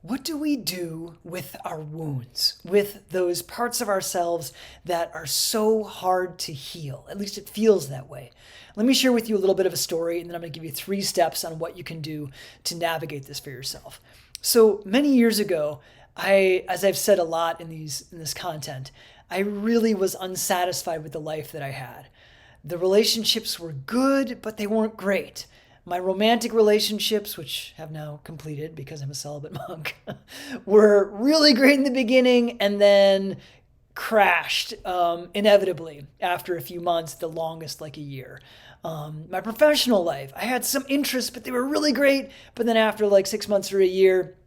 What do we do with our wounds, with those parts of ourselves that are so hard to heal? At least it feels that way. Let me share with you a little bit of a story, and then I'm going to give you 3 steps on what you can do to navigate this for yourself. So many years ago, as I've said a lot in this content, I really was unsatisfied with the life that I had. The relationships were good, but they weren't great. My romantic relationships, which have now completed because I'm a celibate monk, were really great in the beginning and then crashed inevitably after a few months, the longest like a year. My professional life, I had some interests, but they were really great. But then after like 6 months or a year,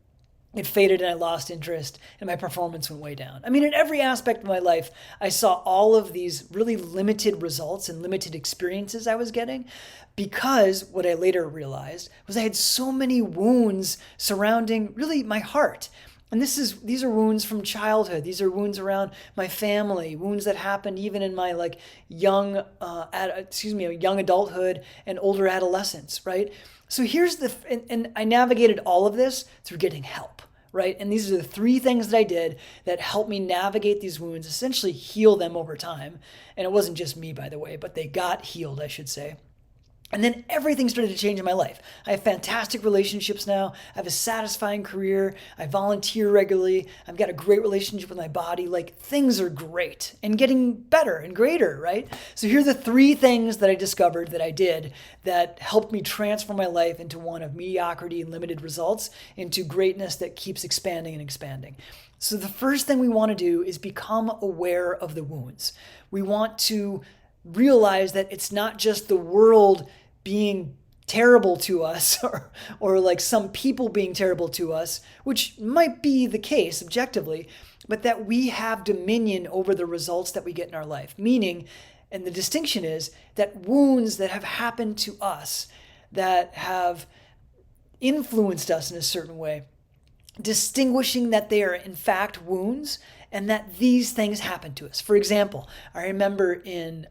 it faded and I lost interest and my performance went way down. I mean, in every aspect of my life, I saw all of these really limited results and limited experiences I was getting because what I later realized was I had so many wounds surrounding really my heart. And these are wounds from childhood. These are wounds around my family, wounds that happened even in my like young adulthood and older adolescence, right? So and I navigated all of this through getting help, right? And these are the 3 things that I did that helped me navigate these wounds, essentially heal them over time. And it wasn't just me, by the way, but they got healed, I should say. And then everything started to change in my life. I have fantastic relationships now. I have a satisfying career. I volunteer regularly. I've got a great relationship with my body. Like things are great and getting better and greater, right? So here are the 3 things that I discovered that I did that helped me transform my life into one of mediocrity and limited results into greatness that keeps expanding and expanding. So the first thing we want to do is become aware of the wounds. We want to realize that it's not just the world being terrible to us or like some people being terrible to us, which might be the case objectively, but that we have dominion over the results that we get in our life. Meaning, and the distinction is that wounds that have happened to us, that have influenced us in a certain way, distinguishing that they are in fact wounds and that these things happen to us. For example, I remember in,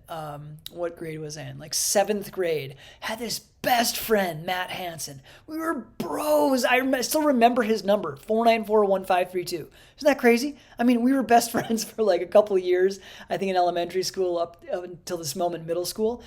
what grade was I in? Like 7th grade, had this best friend, Matt Hansen. We were bros. I still remember his number, 4941532. Isn't that crazy? I mean, we were best friends for like a couple of years, I think in elementary school up until this moment, middle school.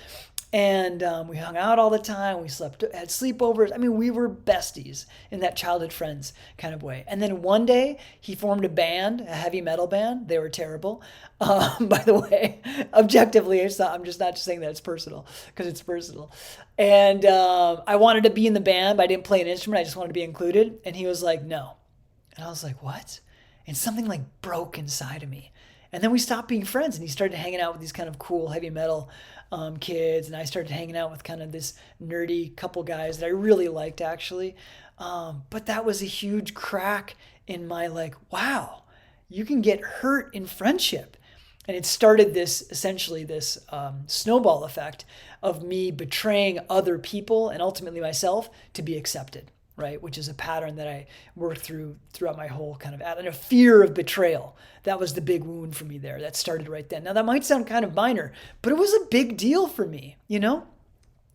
And we hung out all the time. We had sleepovers. I mean, we were besties in that childhood friends kind of way. And then one day he formed a band, a heavy metal band. They were terrible. By the way, objectively, I'm just not saying that it's personal because it's personal. And I wanted to be in the band, but I didn't play an instrument. I just wanted to be included. And he was like, no. And I was like, what? And something like broke inside of me. And then we stopped being friends and he started hanging out with these kind of cool heavy metal kids. And I started hanging out with kind of this nerdy couple guys that I really liked actually. But that was a huge crack in my like, wow, you can get hurt in friendship. And it started essentially this snowball effect of me betraying other people and ultimately myself to be accepted. Right, which is a pattern that I worked throughout my whole kind of and a fear of betrayal. That was the big wound for me there. That started right then. Now that might sound kind of minor, but it was a big deal for me, you know?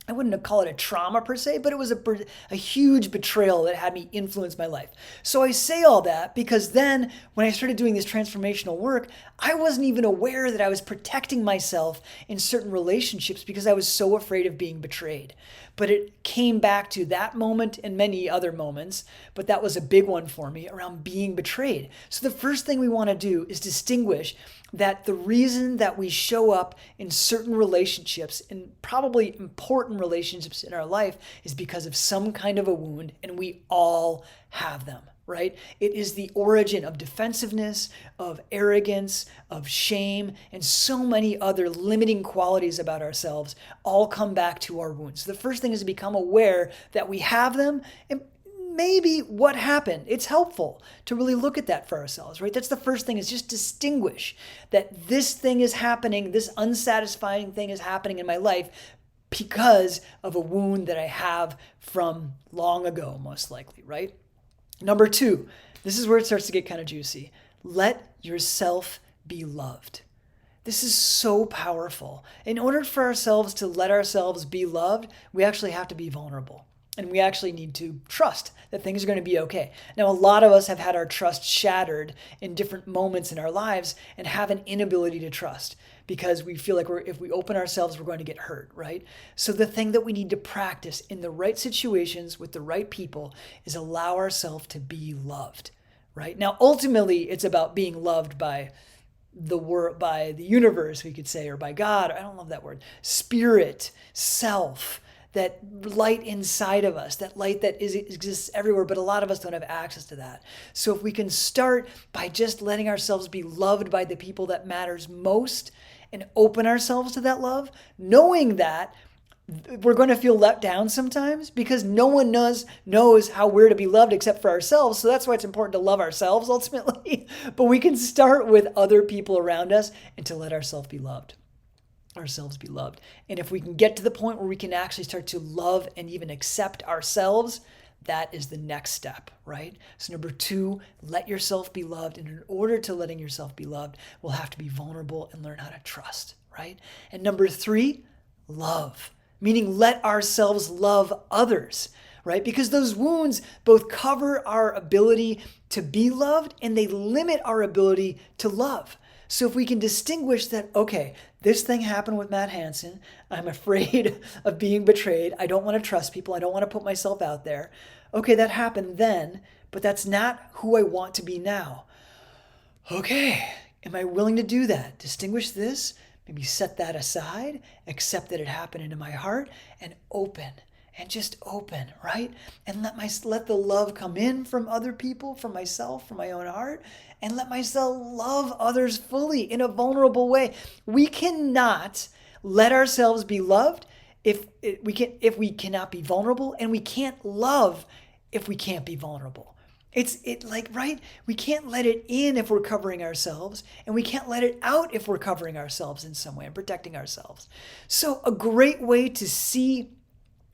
I wouldn't call it a trauma per se, but it was a huge betrayal that had me influence my life. So I say all that because then when I started doing this transformational work, I wasn't even aware that I was protecting myself in certain relationships because I was so afraid of being betrayed. But it came back to that moment and many other moments, but that was a big one for me around being betrayed. So the first thing we want to do is distinguish that the reason that we show up in certain relationships, and probably important relationships in our life, is because of some kind of a wound, and we all have them, right? It is the origin of defensiveness, of arrogance, of shame, and so many other limiting qualities about ourselves all come back to our wounds. So the first thing is to become aware that we have them, and maybe what happened. It's helpful to really look at that for ourselves, right? That's the first thing, is just distinguish that this thing is happening, this unsatisfying thing is happening in my life because of a wound that I have from long ago, most likely, right? Number 2, this is where it starts to get kind of juicy. Let yourself be loved. This is so powerful. In order for ourselves to let ourselves be loved, we actually have to be vulnerable. And we actually need to trust that things are going to be okay. Now, a lot of us have had our trust shattered in different moments in our lives and have an inability to trust because we feel like if we open ourselves, we're going to get hurt, right? So the thing that we need to practice in the right situations with the right people is allow ourselves to be loved, right? Now, ultimately, it's about being loved by by the universe, we could say, or by God. I don't love that word. Spirit, self, that light inside of us, that light that exists everywhere, but a lot of us don't have access to that. So if we can start by just letting ourselves be loved by the people that matters most and open ourselves to that love, knowing that we're going to feel let down sometimes because no one knows how we're to be loved except for ourselves. So that's why it's important to love ourselves ultimately. But we can start with other people around us and to let ourselves be loved. And if we can get to the point where we can actually start to love and even accept ourselves, that is the next step, right? So number 2, let yourself be loved. And in order to letting yourself be loved, we'll have to be vulnerable and learn how to trust, right? And number 3, love. Meaning let ourselves love others, right? Because those wounds both cover our ability to be loved and they limit our ability to love. So if we can distinguish that, okay, this thing happened with Matt Hansen. I'm afraid of being betrayed. I don't want to trust people. I don't want to put myself out there. Okay, that happened then, but that's not who I want to be now. Okay, am I willing to do that? Distinguish this, maybe set that aside, accept that it happened into my heart, and open. And just open, right? And let the love come in from other people, from myself, from my own heart, and let myself love others fully in a vulnerable way. We cannot let ourselves be loved if we cannot be vulnerable, and we can't love if we can't be vulnerable. Right? We can't let it in if we're covering ourselves, and we can't let it out if we're covering ourselves in some way and protecting ourselves. So a great way to see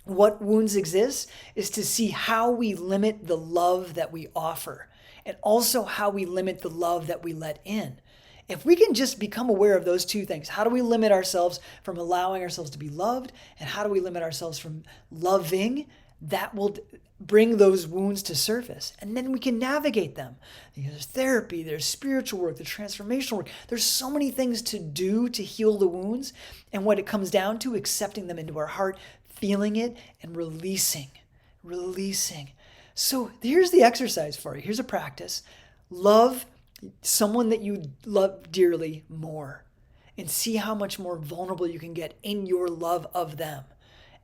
what wounds exist is to see how we limit the love that we offer and also how we limit the love that we let in. If we can just become aware of those 2 things, how do we limit ourselves from allowing ourselves to be loved, and how do we limit ourselves from loving, that will bring those wounds to surface. And then we can navigate them. There's therapy, there's spiritual work, there's transformational work. There's so many things to do to heal the wounds. And what it comes down to, accepting them into our heart, feeling it, and releasing. So here's the exercise for you. Here's a practice. Love someone that you love dearly more, and see how much more vulnerable you can get in your love of them.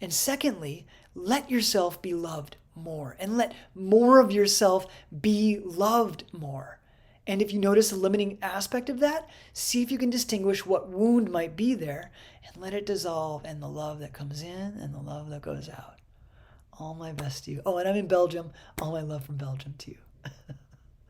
And secondly, let yourself be loved more, and let more of yourself be loved more. And if you notice a limiting aspect of that, see if you can distinguish what wound might be there and let it dissolve, and the love that comes in and the love that goes out. All my best to you. Oh, and I'm in Belgium. All my love from Belgium to you.